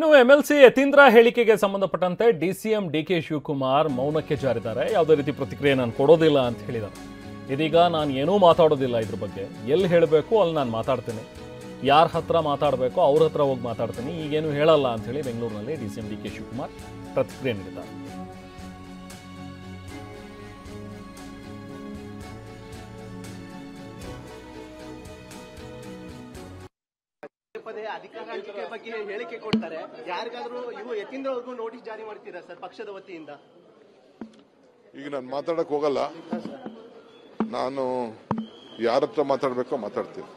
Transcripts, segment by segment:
ಇನ್ನು ಎಂಎಲ್ಸಿ ಯತೀಂದ್ರ ಹೇಳಿಕೆಗೆ ಸಂಬಂಧಪಟ್ಟಂತೆ ಡಿಸಿಎಂ ಡಿಕೆ ಶಿವಕುಮಾರ್ ಮೌನಕ್ಕೆ ಜಾರಿದ್ದಾರೆ. ಯಾವುದೇ ರೀತಿ ಪ್ರತಿಕ್ರಿಯೆ ನಾನು ಕೊಡೋದಿಲ್ಲ ಅಂತ ಹೇಳಿದ್ದಾರೆ. ಇದೀಗ ನಾನು ಏನೂ ಮಾತಾಡೋದಿಲ್ಲ, ಇದ್ರ ಬಗ್ಗೆ ಎಲ್ಲಿ ಹೇಳಬೇಕು ಅಲ್ಲಿ ನಾನು ಮಾತಾಡ್ತೀನಿ, ಯಾರ ಹತ್ರ ಮಾತಾಡಬೇಕು ಅವ್ರ ಹತ್ರ ಹೋಗಿ ಮಾತಾಡ್ತೀನಿ, ಈಗೇನು ಹೇಳಲ್ಲ ಅಂತ ಹೇಳಿ ಬೆಂಗಳೂರಿನಲ್ಲಿ ಡಿಸಿಎಂ ಡಿಕೆ ಶಿವಕುಮಾರ್ ಪ್ರತಿಕ್ರಿಯೆ ನೀಡಿದ್ದಾರೆ. ಪದೇ ಅಧಿಕಾರ ಹಂಚಿಕೆ ಬಗ್ಗೆ ಹೇಳಿಕೆ ಕೊಡ್ತಾರೆ. ಯಾರಿಗಾದ್ರೂ ಇವು ಯತೀಂದ್ರ ಅವ್ರಿಗೂ ನೋಟಿಸ್ ಜಾರಿ ಮಾಡ್ತೀರಾ ಸರ್ ಪಕ್ಷದ ವತಿಯಿಂದ? ಈಗ ನಾನು ಮಾತಾಡಕ್ ಹೋಗಲ್ಲ, ನಾನು ಯಾರ ಹತ್ರ ಮಾತಾಡ್ಬೇಕೋ ಮಾತಾಡ್ತೀನಿ.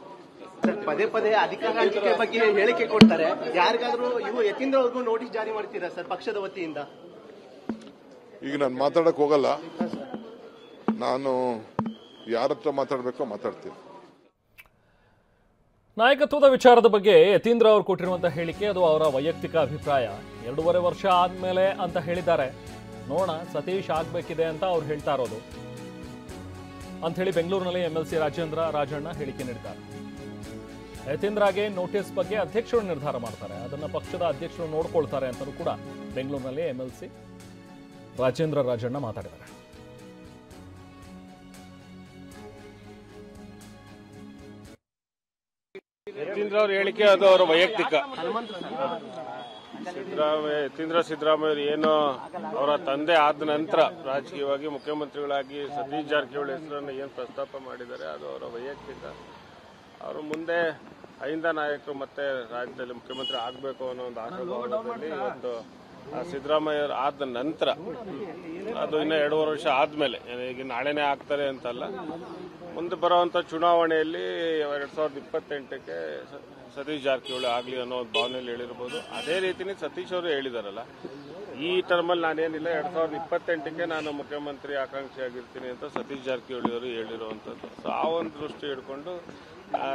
ಪದೇ ಪದೇ ಅಧಿಕಾರ ಹಂಚಿಕೆ ಬಗ್ಗೆ ಹೇಳಿಕೆ ಕೊಡ್ತಾರೆ. ಯಾರಿಗಾದ್ರೂ ಇವು ಯತೀಂದ್ರ ಅವ್ರಿಗೂ ನೋಟಿಸ್ ಜಾರಿ ಮಾಡ್ತೀರಾ ಸರ್ ಪಕ್ಷದ ವತಿಯಿಂದ? ಈಗ ನಾನು ಮಾತಾಡಕ್ ಹೋಗಲ್ಲ, ನಾನು ಯಾರ ಹತ್ರ ಮಾತಾಡ್ಬೇಕೋ ಮಾತಾಡ್ತೀನಿ. ನಾಯಕತ್ವದ ವಿಚಾರದ ಬಗ್ಗೆ ಯತೀಂದ್ರ ಅವರು ಕೊಟ್ಟಿರುವಂತಹ ಹೇಳಿಕೆ ಅದು ಅವರ ವೈಯಕ್ತಿಕ ಅಭಿಪ್ರಾಯ. 2.5 ವರ್ಷ ಆದ್ಮೇಲೆ ಅಂತ ಹೇಳಿದ್ದಾರೆ. ನೋಡೋಣ, ಸತೀಶ್ ಆಗ್ಬೇಕಿದೆ ಅಂತ ಅವ್ರು ಹೇಳ್ತಾ ಇರೋದು ಅಂತ ಹೇಳಿ ಬೆಂಗಳೂರಿನಲ್ಲಿ ಎಂಎಲ್ಸಿ ರಾಜಣ್ಣ ಹೇಳಿಕೆ ನೀಡಿದ್ದಾರೆ. ಯತೀಂದ್ರಗೆ ನೋಟಿಸ್ ಬಗ್ಗೆ ಅಧ್ಯಕ್ಷರು ನಿರ್ಧಾರ ಮಾಡ್ತಾರೆ, ಅದನ್ನ ಪಕ್ಷದ ಅಧ್ಯಕ್ಷರು ನೋಡ್ಕೊಳ್ತಾರೆ ಅಂತಲೂ ಕೂಡ ಬೆಂಗಳೂರಿನಲ್ಲಿ ಎಂಎಲ್ಸಿ ರಾಜಣ್ಣ ಮಾತಾಡಿದ್ದಾರೆ. ಯತೀಂದ್ರ ಅವ್ರ ಹೇಳಿಕೆ ಅದು ಅವರ ವೈಯಕ್ತಿಕ. ಸಿದ್ದರಾಮಯ್ಯ ಏನು ಅವರ ತಂದೆ ಆದ ನಂತರ ರಾಜಕೀಯವಾಗಿ ಮುಖ್ಯಮಂತ್ರಿಗಳಾಗಿ ಸತೀಶ್ ಜಾರಕಿಹೊಳಿ ಹೆಸರನ್ನು ಏನು ಪ್ರಸ್ತಾಪ ಮಾಡಿದ್ದಾರೆ ಅದು ಅವರ ವೈಯಕ್ತಿಕ. ಅವರು ಮುಂದೆ ಐಂದ ನಾಯಕರು ಮತ್ತೆ ರಾಜ್ಯದಲ್ಲಿ ಮುಖ್ಯಮಂತ್ರಿ ಆಗಬೇಕು ಅನ್ನೋ ಒಂದು ಆಶಾಭಾವದಲ್ಲಿ ಇವತ್ತು ಸಿದ್ದರಾಮಯ್ಯ ಆದ ನಂತರ, ಅದು ಇನ್ನು 2.5 ವರ್ಷ ಆದ್ಮೇಲೆ, ಈಗ ನಾಳೆನೇ ಆಗ್ತಾರೆ ಅಂತಲ್ಲ, ಮುಂದೆ ಬರುವಂತ ಚುನಾವಣೆಯಲ್ಲಿ 2028ಕ್ಕೆ ಸತೀಶ್ ಜಾರಕಿಹೊಳಿ ಆಗಲಿ ಅನ್ನೋ ಒಂದು ಭಾವನೆಯಲ್ಲಿ ಹೇಳಿರ್ಬೋದು. ಅದೇ ರೀತಿನೇ ಸತೀಶ್ ಅವರು ಹೇಳಿದಾರಲ್ಲ, ಈ ಟರ್ಮಲ್ಲಿ ನಾನೇನಿಲ್ಲ 2028ಕ್ಕೆ ನಾನು ಮುಖ್ಯಮಂತ್ರಿ ಆಕಾಂಕ್ಷಿ ಆಗಿರ್ತೀನಿ ಅಂತ ಸತೀಶ್ ಜಾರಕಿಹೊಳಿ ಅವರು ಹೇಳಿರುವಂತದ್ದು. ಸೊ ಆ ಒಂದು ದೃಷ್ಟಿ ಹಿಡ್ಕೊಂಡು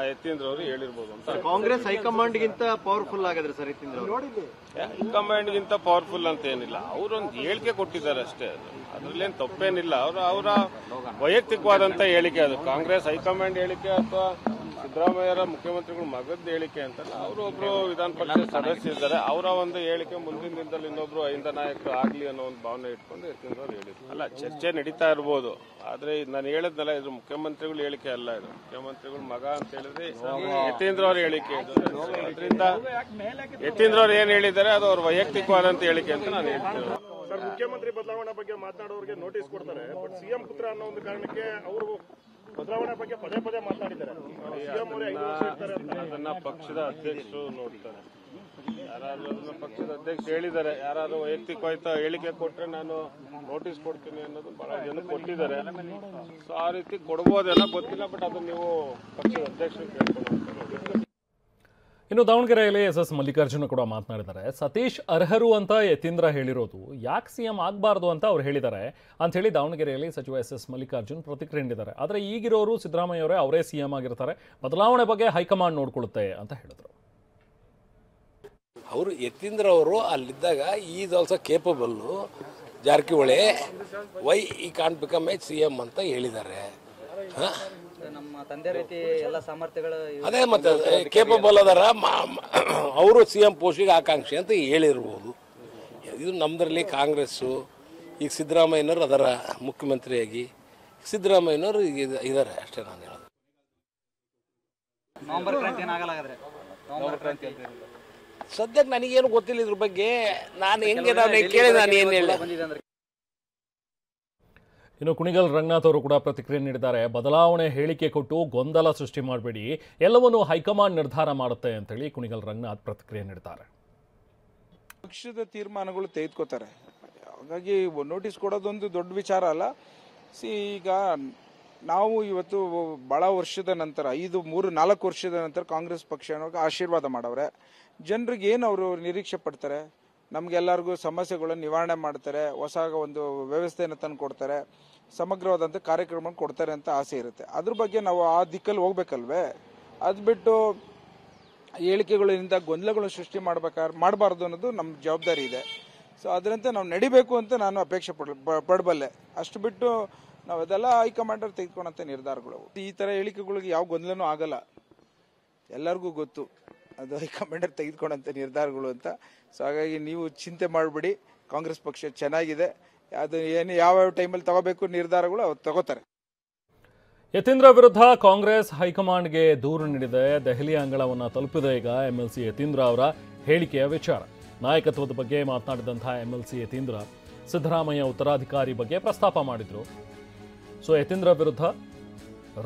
ಯತೀಂದ್ರ ಅವರು ಹೇಳಿರ್ಬೋದು ಅಂತ. ಕಾಂಗ್ರೆಸ್ ಹೈಕಮಾಂಡ್ಗಿಂತ ಪವರ್ಫುಲ್ ಆಗಿದ್ರೆ ಸರ್ ಯತೀಂದ್ರ ಅವರು? ಹೈಕಮಾಂಡ್ಗಿಂತ ಪವರ್ಫುಲ್ ಅಂತ ಏನಿಲ್ಲ, ಅವರೊಂದು ಹೇಳಿಕೆ ಕೊಟ್ಟಿದ್ದಾರೆ ಅಷ್ಟೇ. ಅದ್ರಲ್ಲೇನು ತಪ್ಪೇನಿಲ್ಲ. ಅವರ ವೈಯಕ್ತಿಕವಾದಂತ ಹೇಳಿಕೆ ಅದು. ಕಾಂಗ್ರೆಸ್ ಹೈಕಮಾಂಡ್ ಹೇಳಿಕೆ ಅಥವಾ ಸಿದ್ದರಾಮಯ್ಯರ ಮುಖ್ಯಮಂತ್ರಿಗಳ ಮಗದ ಹೇಳಿಕೆ ಅಂತಲ್ಲ. ಅವರೊಬ್ರು ವಿಧಾನ ಪರಿಷತ್ ಸದಸ್ಯರಿದ್ದಾರೆ, ಅವರ ಒಂದು ಹೇಳಿಕೆ ಮುಂದಿನ ದಿನದಲ್ಲಿ ಇನ್ನೊಬ್ರು ಐಂದ ನಾಯಕರು ಆಗ್ಲಿ ಅನ್ನೋ ಒಂದು ಭಾವನೆ ಇಟ್ಕೊಂಡು ಯತೀಂದ್ರ ಅವರು ಹೇಳಿದ್ರು. ಅಲ್ಲ, ಚರ್ಚೆ ನಡೀತಾ ಇರ್ಬೋದು, ಆದ್ರೆ ನಾನು ಹೇಳಿದ್ನಲ್ಲ, ಇದು ಮುಖ್ಯಮಂತ್ರಿಗಳ ಹೇಳಿಕೆ ಅಲ್ಲ, ಇದು ಮುಖ್ಯಮಂತ್ರಿಗಳ ಮಗ ಅಂತ ಹೇಳಿದ್ರೆ ಯತೀಂದ್ರ ಅವ್ರ ಹೇಳಿಕೆ ಇದು. ಅದರಿಂದ ಯತೀಂದ್ರ ಅವ್ರು ಏನ್ ಹೇಳಿದ್ದಾರೆ ಅದು ಅವ್ರ ವೈಯಕ್ತಿಕವಾದಂತ ಹೇಳಿಕೆ ಅಂತ ನಾನು ಹೇಳ್ತೇನೆ. ಸರ್, ಮುಖ್ಯಮಂತ್ರಿ ಬದಲಾವಣೆ ಬಗ್ಗೆ ಮಾತನಾಡೋರಿಗೆ ನೋಟಿಸ್ ಕೊಡ್ತಾರೆ, ಬಟ್ ಸಿಎಂ ಪುತ್ರ ಅನ್ನೋ ಒಂದು ಕಾರಣಕ್ಕೆ ಅವರು ಬದಲಾವಣೆ ಬಗ್ಗೆ ಪದೇ ಮಾತನಾಡಿದ್ದಾರೆ. ಸಿಎಂ ಅವರೇ 5 ವರ್ಷ ಇರ್ತಾರೆ ಅಂತ. ಅದನ್ನ ಪಕ್ಷದ ಅಧ್ಯಕ್ಷರು ನೋಡ್ತಾರೆ. ಯಾರಾದ್ರೂ ಅದನ್ನ ಪಕ್ಷದ ಅಧ್ಯಕ್ಷರು ಹೇಳಿದ್ದಾರೆ, ಯಾರಾದ್ರೂ ವೈಯಕ್ತಿಕವಾದ ಹೇಳಿಕೆ ಕೊಟ್ರೆ ನಾನು ನೋಟಿಸ್ ಕೊಡ್ತೀನಿ ಅನ್ನೋದು ಬಹಳ ಜನ ಕೊಟ್ಟಿದ್ದಾರೆ. ಸೊ ಆ ರೀತಿ ಕೊಡ್ಬೋದೇನೋ ಗೊತ್ತಿಲ್ಲ, ಬಟ್ ಅದನ್ನ ನೀವು ಪಕ್ಷದ ಅಧ್ಯಕ್ಷರು ಕೇಳ್ಕೊಂಡು. ಇನ್ನು ದಾವಣಗೆರೆಯಲ್ಲಿ ಎಸ್ ಮಲ್ಲಿಕಾರ್ಜುನ ಕೂಡ ಮಾತನಾಡಿದ್ದಾರೆ. ಸತೀಶ್ ಅರ್ಹರು ಅಂತ ಯತೀಂದ್ರ ಹೇಳಿರೋದು, ಯಾಕೆ ಸಿಎಂ ಆಗಬಾರ್ದು ಅಂತ ಅವ್ರು ಹೇಳಿದ್ದಾರೆ ಅಂತ ಹೇಳಿ ದಾವಣಗೆರೆಯಲ್ಲಿ ಸಚಿವ ಎಸ್ ಮಲ್ಲಿಕಾರ್ಜುನ್ ಪ್ರತಿಕ್ರಿಯೆ ನೀಡಿದ್ದಾರೆ. ಆದರೆ ಈಗಿರೋರು ಸಿದ್ದರಾಮಯ್ಯ ಅವರೇ ಸಿಎಂ ಆಗಿರ್ತಾರೆ, ಬದಲಾವಣೆ ಬಗ್ಗೆ ಹೈಕಮಾಂಡ್ ನೋಡ್ಕೊಳ್ಳುತ್ತೆ ಅಂತ ಹೇಳಿದ್ರು. ಅವರು ಯತೀಂದ್ರ ಅವರು ಅಲ್ಲಿದ್ದಾಗ is also capable Jarkiholi, why he can't become a CM ಅಂತ ಹೇಳಿದ್ದಾರೆ. ನಮ್ಮ ತಂದೆ ರೀತಿ ಎಲ್ಲ ಸಾಮರ್ಥ್ಯಗಳು ಅದೇ ಮತ್ತೆ ಕೇಪಬಲ್ ಅದರ, ಅವರು ಸಿಎಂ ಪೋಸ್ಟಿಗೆ ಆಕಾಂಕ್ಷಿ ಅಂತ ಹೇಳಿರ್ಬೋದು. ಇದು ನಮ್ದ್ರಲ್ಲಿ ಕಾಂಗ್ರೆಸ್ಸು ಈಗ ಸಿದ್ದರಾಮಯ್ಯನವರು ಅದರ ಮುಖ್ಯಮಂತ್ರಿಯಾಗಿ ಸಿದ್ದರಾಮಯ್ಯನವರು ಇದ್ದಾರೆ ಅಷ್ಟೇ ನಾನು ಹೇಳೋದು. ನವೆಂಬರ್ ಕ್ರಾಂತಿ ಏನಾಗಲ್ಲ, ನವೆಂಬರ್ ಕ್ರಾಂತಿ ಸದ್ಯಕ್ಕೆ ನನಗೇನು ಗೊತ್ತಿಲ್ಲ ಇದ್ರ ಬಗ್ಗೆ. ನಾನು ಹೆಂಗೆ ಕೇಳಿದೆ, ನಾನು ಏನು ಹೇಳಿ. ಇನ್ನು ಕುಣಿಗಲ್ ರಂಗನಾಥ್ ಅವರು ಕೂಡ ಪ್ರತಿಕ್ರಿಯೆ ನೀಡಿದ್ದಾರೆ. ಬದಲಾವಣೆ ಹೇಳಿಕೆ ಕೊಟ್ಟು ಗೊಂದಲ ಸೃಷ್ಟಿ ಮಾಡಬೇಡಿ, ಎಲ್ಲವನ್ನೂ ಹೈಕಮಾಂಡ್ ನಿರ್ಧಾರ ಮಾಡುತ್ತೆ ಅಂತೇಳಿ ಕುಣಿಗಲ್ ರಂಗನಾಥ್ ಪ್ರತಿಕ್ರಿಯೆ ನೀಡಿದ್ದಾರೆ. ಪಕ್ಷದ ತೀರ್ಮಾನಗಳು ತೆಗೆದುಕೋತಾರೆ, ಹಾಗಾಗಿ ನೋಟಿಸ್ ಕೊಡೋದೊಂದು ದೊಡ್ಡ ವಿಚಾರ ಅಲ್ಲ. ಈಗ ನಾವು ಇವತ್ತು ಭಾಳ ವರ್ಷದ ನಂತರ 3-4 ವರ್ಷದ ನಂತರ ಕಾಂಗ್ರೆಸ್ ಪಕ್ಷ ಆಶೀರ್ವಾದ ಮಾಡವ್ರೆ. ಜನರಿಗೆ ಏನು ಅವರು ನಿರೀಕ್ಷೆ ಪಡ್ತಾರೆ, ನಮಗೆಲ್ಲರಿಗೂ ಸಮಸ್ಯೆಗಳನ್ನು ನಿವಾರಣೆ ಮಾಡ್ತಾರೆ, ಹೊಸ ಒಂದು ವ್ಯವಸ್ಥೆಯನ್ನು ತಂದು ಕೊಡ್ತಾರೆ, ಸಮಗ್ರವಾದಂಥ ಕಾರ್ಯಕ್ರಮ ಕೊಡ್ತಾರೆ ಅಂತ ಆಸೆ ಇರುತ್ತೆ. ಅದ್ರ ಬಗ್ಗೆ ನಾವು ಆ ದಿಕ್ಕಲ್ಲಿ ಹೋಗ್ಬೇಕಲ್ವೇ. ಅದು ಬಿಟ್ಟು ಹೇಳಿಕೆಗಳಿಂದ ಗೊಂದಲಗಳು ಸೃಷ್ಟಿ ಮಾಡಬಾರ್ದು ಅನ್ನೋದು ನಮ್ಮ ಜವಾಬ್ದಾರಿ ಇದೆ. ಸೊ ಅದರಂತೆ ನಾವು ನಡಿಬೇಕು ಅಂತ ನಾನು ಅಪೇಕ್ಷೆ ಪಡಬಲ್ಲೆ. ಅಷ್ಟು ಬಿಟ್ಟು ನಾವು ಅದೆಲ್ಲ ಹೈಕಮಾಂಡರ್ ತೆಗೆದುಕೊಂಡಂಥ ನಿರ್ಧಾರಗಳು. ಈ ಥರ ಹೇಳಿಕೆಗಳಿಗೆ ಯಾವ ಗೊಂದಲನೂ ಆಗಲ್ಲ, ಎಲ್ಲರಿಗೂ ಗೊತ್ತು. ಅದು ಹೈಕಮಾಂಡರ್ ತೆಗೆದುಕೊಂಡಂಥ ನಿರ್ಧಾರಗಳು ಅಂತ. ಸೊ ಹಾಗಾಗಿ ನೀವು ಚಿಂತೆ ಮಾಡಬೇಡಿ, ಕಾಂಗ್ರೆಸ್ ಪಕ್ಷ ಚೆನ್ನಾಗಿದೆ. ಅದು ಏನು ಯಾವ್ಯಾವ ಟೈಮಲ್ಲಿ ತಗೋಬೇಕು ನಿರ್ಧಾರಗಳು ಅವ್ರು ತಗೋತಾರೆ. ಯತೀಂದ್ರ ವಿರುದ್ಧ ಕಾಂಗ್ರೆಸ್ ಹೈಕಮಾಂಡ್ಗೆ ದೂರು ನೀಡಿದೆ. ದೆಹಲಿ ಅಂಗಳವನ್ನು ತಲುಪಿದೆ ಈಗ MLC ಯತೀಂದ್ರ ಅವರ ಹೇಳಿಕೆಯ ವಿಚಾರ. ನಾಯಕತ್ವದ ಬಗ್ಗೆ ಮಾತನಾಡಿದಂತಹ MLC ಯತೀಂದ್ರ ಸಿದ್ದರಾಮಯ್ಯ ಉತ್ತರಾಧಿಕಾರಿ ಬಗ್ಗೆ ಪ್ರಸ್ತಾಪ ಮಾಡಿದ್ರು. ಸೊ ಯತೀಂದ್ರ ವಿರುದ್ಧ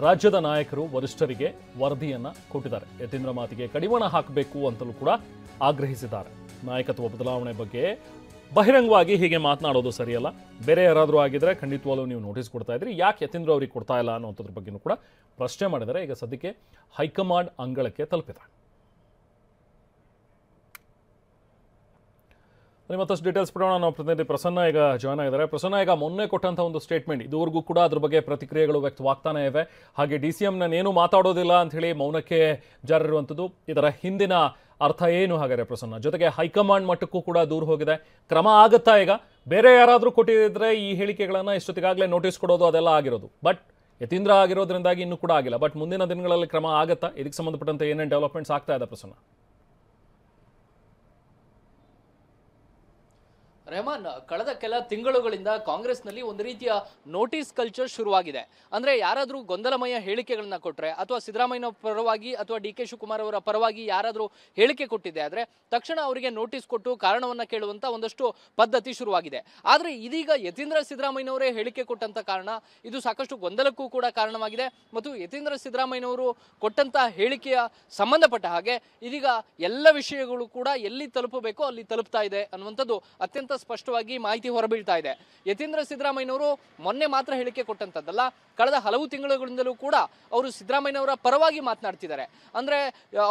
ರಾಜ್ಯದ ನಾಯಕರು ವರಿಷ್ಠರಿಗೆ ವರದಿಯನ್ನ ಕೊಟ್ಟಿದ್ದಾರೆ. ಯತೀಂದ್ರ ಮಾತಿಗೆ ಕಡಿವಾಣ ಹಾಕಬೇಕು ಅಂತಲೂ ಕೂಡ ಆಗ್ರಹಿಸಿದ್ದಾರೆ. ನಾಯಕತ್ವ ಬದಲಾವಣೆ ಬಗ್ಗೆ ಬಹಿರಂಗವಾಗಿ ಹೀಗೆ ಮಾತನಾಡೋದು ಸರಿಯಲ್ಲ. ಬೇರೆ ಯಾರಾದರೂ ಆಗಿದ್ರೆ ಖಂಡಿತವಾಗ್ಲೂ ನೀವು ನೋಟಿಸ್ ಕೊಡ್ತಾ ಇದ್ರಿ, ಯಾಕೆ ಯತೀಂದ್ರ ಅವರಿಗೆ ಕೊಡ್ತಾ ಇಲ್ಲ ಅನ್ನೋದ್ರ ಬಗ್ಗೆನೂ ಕೂಡ ಪ್ರಶ್ನೆ ಮಾಡಿದ್ದಾರೆ. ಈಗ ಸದ್ಯಕ್ಕೆ ಹೈಕಮಾಂಡ್ ಅಂಗಳಕ್ಕೆ ತಲುಪಿದೆ. ಮತ್ತಷ್ಟು ಡೀಟೇಲ್ಸ್ ಕೊಡೋಣ. ನಾವು ಪ್ರತಿನಿಧಿ ಪ್ರಸನ್ನ ಈಗ ಜಾಯ್ನ್ ಆಗಿದ್ದಾರೆ. ಪ್ರಸನ್ನ, ಈಗ ಮೊನ್ನೆ ಕೊಟ್ಟಂಥ ಒಂದು ಸ್ಟೇಟ್ಮೆಂಟ್, ಇದುವರೆಗೂ ಕೂಡ ಅದ್ರ ಬಗ್ಗೆ ಪ್ರತಿಕ್ರಿಯೆಗಳು ವ್ಯಕ್ತವಾಗ್ತಾನೆ ಇವೆ. ಹಾಗೆ DCM ನಾನೇನು ಮಾತಾಡೋದಿಲ್ಲ ಅಂತ ಹೇಳಿ ಮೌನಕ್ಕೆ ಜಾರಿರುವಂಥದ್ದು, ಇದರ ಹಿಂದಿನ ಅರ್ಥ ಏನು ಹಾಗಾದ್ರೆ ಪ್ರಸನ್ನ? ಜೊತೆಗೆ ಹೈಕಮಾಂಡ್ ಮಟ್ಟಕ್ಕೂ ಕೂಡ ದೂರ ಹೋಗಿದೆ, ಕ್ರಮ ಆಗುತ್ತಾ? ಈಗ ಬೇರೆ ಯಾರಾದರೂ ಕೊಟ್ಟಿದ್ರೆ ಈ ಹೇಳಿಕೆಗಳನ್ನು ಇಷ್ಟೊತ್ತಿಗಾಗಲೇ ನೋಟಿಸ್ ಕೊಡೋದು ಅದೆಲ್ಲ ಆಗಿರೋದು, ಬಟ್ ಯತೀಂದ್ರ ಆಗಿರೋದ್ರಿಂದಾಗಿ ಇನ್ನೂ ಕೂಡ ಆಗಿಲ್ಲ. ಬಟ್ ಮುಂದಿನ ದಿನಗಳಲ್ಲಿ ಕ್ರಮ ಆಗುತ್ತಾ? ಇದಕ್ಕೆ ಸಂಬಂಧಪಟ್ಟಂತೆ ಏನೇನು ಡೆವಲಪ್ಮೆಂಟ್ಸ್ ಆಗ್ತಾ ಇದೆ ಪ್ರಸನ್ನ? ರೆಹಮಾನ್, ಕಳೆದ ಕೆಲ ತಿಂಗಳುಗಳಿಂದ ಕಾಂಗ್ರೆಸ್ನಲ್ಲಿ ಒಂದು ರೀತಿಯ ನೋಟಿಸ್ ಕಲ್ಚರ್ ಶುರುವಾಗಿದೆ. ಅಂದ್ರೆ ಯಾರಾದರೂ ಗೊಂದಲಮಯ ಹೇಳಿಕೆಗಳನ್ನ ಕೊಟ್ರೆ, ಅಥವಾ ಸಿದ್ದರಾಮಯ್ಯ ಪರವಾಗಿ ಅಥವಾ DK ಶಿವಕುಮಾರ್ ಅವರ ಪರವಾಗಿ ಯಾರಾದರೂ ಹೇಳಿಕೆ ಕೊಟ್ಟಿದೆ ಆದ್ರೆ ತಕ್ಷಣ ಅವರಿಗೆ ನೋಟಿಸ್ ಕೊಟ್ಟು ಕಾರಣವನ್ನ ಕೇಳುವಂತ ಒಂದಷ್ಟು ಪದ್ಧತಿ ಶುರುವಾಗಿದೆ. ಆದ್ರೆ ಇದೀಗ ಯತೀಂದ್ರ ಸಿದ್ದರಾಮಯ್ಯನವರೇ ಹೇಳಿಕೆ ಕೊಟ್ಟಂತ ಕಾರಣ ಇದು ಸಾಕಷ್ಟು ಗೊಂದಲಕ್ಕೂ ಕೂಡ ಕಾರಣವಾಗಿದೆ. ಮತ್ತು ಯತೀಂದ್ರ ಸಿದ್ದರಾಮಯ್ಯನವರು ಕೊಟ್ಟಂತ ಹೇಳಿಕೆಯ ಸಂಬಂಧಪಟ್ಟ ಹಾಗೆ ಇದೀಗ ಎಲ್ಲ ವಿಷಯಗಳು ಕೂಡ ಎಲ್ಲಿ ತಲುಪಬೇಕೋ ಅಲ್ಲಿ ತಲುಪ್ತಾ ಇದೆ ಅನ್ನುವಂಥದ್ದು ಅತ್ಯಂತ ಸ್ಪಷ್ಟವಾಗಿ ಮಾಹಿತಿ ಹೊರಬೀಳ್ತಾ ಇದೆ. ಯತೀಂದ್ರ ಸಿದ್ದರಾಮಯ್ಯನವರು ಮೊನ್ನೆ ಮಾತ್ರ ಹೇಳಿಕೆ ಕೊಟ್ಟಂತದ್ದಲ್ಲ, ಕಳೆದ ಹಲವು ತಿಂಗಳುಗಳಿಂದಲೂ ಕೂಡ ಅವರು ಸಿದ್ದರಾಮಯ್ಯನವರ ಪರವಾಗಿ ಮಾತನಾಡ್ತಿದ್ದಾರೆ. ಅಂದ್ರೆ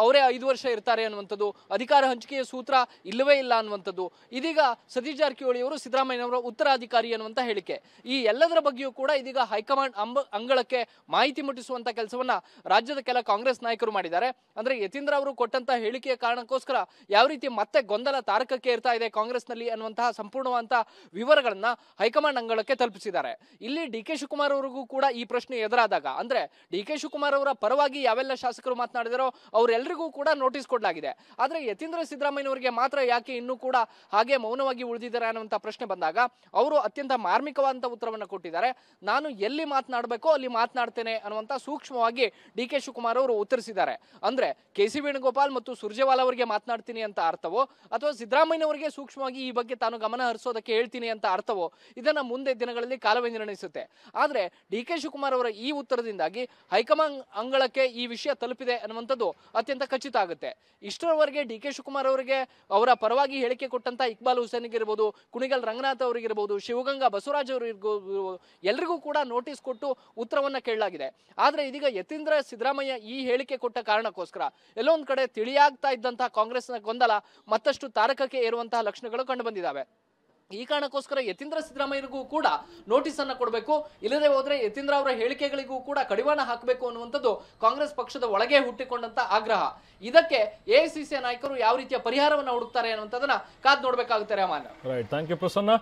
ಅವರೇ 5 ವರ್ಷ ಇರ್ತಾರೆ ಅನ್ನುವಂಥದ್ದು, ಅಧಿಕಾರ ಹಂಚಿಕೆಯ ಸೂತ್ರ ಇಲ್ಲವೇ ಇಲ್ಲ ಅನ್ನುವಂಥದ್ದು, ಇದೀಗ ಸತೀಶ್ ಜಾರಕಿಹೊಳಿ ಅವರು ಸಿದ್ದರಾಮಯ್ಯನವರ ಉತ್ತರಾಧಿಕಾರಿ ಅನ್ನುವಂಥ ಹೇಳಿಕೆ, ಈ ಎಲ್ಲದರ ಬಗ್ಗೆಯೂ ಕೂಡ ಇದೀಗ ಹೈಕಮಾಂಡ್ ಅಂಗಳಕ್ಕೆ ಮಾಹಿತಿ ಮುಟ್ಟಿಸುವಂತ ಕೆಲಸವನ್ನ ರಾಜ್ಯದ ಕೆಲ ಕಾಂಗ್ರೆಸ್ ನಾಯಕರು ಮಾಡಿದ್ದಾರೆ. ಅಂದ್ರೆ ಯತೀಂದ್ರ ಅವರು ಕೊಟ್ಟಂತ ಹೇಳಿಕೆಯ ಕಾರಣಕ್ಕೋಸ್ಕರ ಯಾವ ರೀತಿ ಮತ್ತೆ ಗೊಂದಲ ತಾರಕಕ್ಕೆ ಇರ್ತಾ ಇದೆ ಕಾಂಗ್ರೆಸ್ನಲ್ಲಿ ಅನ್ನುವಂತಹ ಸಂಪೂರ್ಣವಾದ ವಿವರಗಳನ್ನ ಹೈಕಮಾಂಡ್ ಅಂಗಳಕ್ಕೆ ತಲುಪಿಸಿದ್ದಾರೆ. ಇಲ್ಲಿ DK ಶಿವಕುಮಾರ್ ಅವರಿಗೂ ಕೂಡ ಈ ಪ್ರಶ್ನೆ ಎದುರಾದಾಗ, ಅಂದ್ರೆ DK ಶಿವಕುಮಾರ್ ಅವರ ಪರವಾಗಿ ಯಾವೆಲ್ಲ ಶಾಸಕರು ಮಾತನಾಡಿದಾರೋ ಅವರೆಲ್ಲರಿಗೂ ಕೂಡ ನೋಟಿಸ್ ಕೊಡಲಾಗಿದೆ. ಆದ್ರೆ ಯತೀಂದ್ರ ಸಿದ್ದರಾಮಯ್ಯನವರಿಗೆ ಮಾತ್ರ ಯಾಕೆ ಇನ್ನೂ ಕೂಡ ಹಾಗೆ ಮೌನವಾಗಿ ಉಳಿದಿದ್ದಾರೆ ಅನ್ನುವಂತ ಪ್ರಶ್ನೆ ಬಂದಾಗ ಅವರು ಅತ್ಯಂತ ಮಾರ್ಮಿಕವಾದಂತ ಉತ್ತರವನ್ನು ಕೊಟ್ಟಿದ್ದಾರೆ. ನಾನು ಎಲ್ಲಿ ಮಾತನಾಡಬೇಕೋ ಅಲ್ಲಿ ಮಾತನಾಡ್ತೇನೆ ಅನ್ನುವಂತ ಸೂಕ್ಷ್ಮವಾಗಿ DK ಶಿವಕುಮಾರ್ ಅವರು ಉತ್ತರಿಸಿದ್ದಾರೆ. ಅಂದ್ರೆ KC ವೇಣುಗೋಪಾಲ್ ಮತ್ತು ಸುರ್ಜೇವಾಲಾ ಅವರಿಗೆ ಮಾತನಾಡ್ತೀನಿ ಅಂತ ಅರ್ಥವೋ, ಅಥವಾ ಸಿದ್ದರಾಮಯ್ಯನವರಿಗೆ ಸೂಕ್ಷ್ಮವಾಗಿ ಈ ಬಗ್ಗೆ ತಾನು ಗಮನ ಹರಿಸೋದಕ್ಕೆ ಹೇಳ್ತೀನಿ ಅಂತ ಅರ್ಥವೋ, ಇದನ್ನ ಮುಂದೆ ದಿನಗಳಲ್ಲಿ ಕಾಲವೇ ನಿರ್ಣಯಿಸುತ್ತೆ. ಆದ್ರೆ DK ಶಿವಕುಮಾರ್ ಅವರ ಈ ಉತ್ತರದಿಂದಾಗಿ ಹೈಕಮಾಂಡ್ ಅಂಗಳಕ್ಕೆ ಈ ವಿಷಯ ತಲುಪಿದೆ ಅನ್ನುವಂಥದ್ದು ಅತ್ಯಂತ ಖಚಿತ ಆಗುತ್ತೆ. ಇಷ್ಟರವರೆಗೆ DK ಶಿವಕುಮಾರ್ ಅವರಿಗೆ ಅವರ ಪರವಾಗಿ ಹೇಳಿಕೆ ಕೊಟ್ಟಂತ ಇಕ್ಬಾಲ್ ಹುಸೇನ್ಗಿರ್ಬೋದು, ಕುಣಿಗಲ್ ರಂಗನಾಥ್ ಅವರಿಗಿರ್ಬೋದು, ಶಿವಗಂಗಾ ಬಸವರಾಜ್ ಅವರಿಗಿರ್ಬೋದು, ಎಲ್ರಿಗೂ ಕೂಡ ನೋಟಿಸ್ ಕೊಟ್ಟು ಉತ್ತರವನ್ನ ಕೇಳಲಾಗಿದೆ. ಆದ್ರೆ ಇದೀಗ ಯತೀಂದ್ರ ಸಿದ್ದರಾಮಯ್ಯ ಈ ಹೇಳಿಕೆ ಕೊಟ್ಟ ಕಾರಣಕ್ಕೋಸ್ಕರ ಎಲ್ಲೋ ಒಂದ್ ಕಡೆ ತಿಳಿಯಾಗ್ತಾ ಇದ್ದಂತಹ ಕಾಂಗ್ರೆಸ್ನ ಗೊಂದಲ ಮತ್ತಷ್ಟು ತಾರಕಕ್ಕೆ ಏರುವಂತಹ ಲಕ್ಷಣಗಳು ಕಂಡು ಬಂದಿದ್ದಾವೆ. ಈ ಕಾರಣಕ್ಕೋಸ್ಕರ ಯತೀಂದ್ರ ಸಿದ್ದರಾಮಯ್ಯರಿಗೂ ಕೂಡ ನೋಟಿಸ್ ಅನ್ನ ಕೊಡಬೇಕು, ಇಲ್ಲದೆ ಹೋದ್ರೆ ಯತೀಂದ್ರ ಅವರ ಹೇಳಿಕೆಗಳಿಗೂ ಕೂಡ ಕಡಿವಾಣ ಹಾಕಬೇಕು ಅನ್ನುವಂಥದ್ದು ಕಾಂಗ್ರೆಸ್ ಪಕ್ಷದ ಒಳಗೆ ಹುಟ್ಟಿಕೊಂಡಂತ ಆಗ್ರಹ. ಇದಕ್ಕೆ AICC ನಾಯಕರು ಯಾವ ರೀತಿಯ ಪರಿಹಾರವನ್ನ ಹುಡುಕ್ತಾರೆ ಅನ್ನುವಂಥದ್ದನ್ನ ಕಾದ್ ನೋಡ್ಬೇಕಾಗುತ್ತೆ. Rehman, right, thank you Prasanna.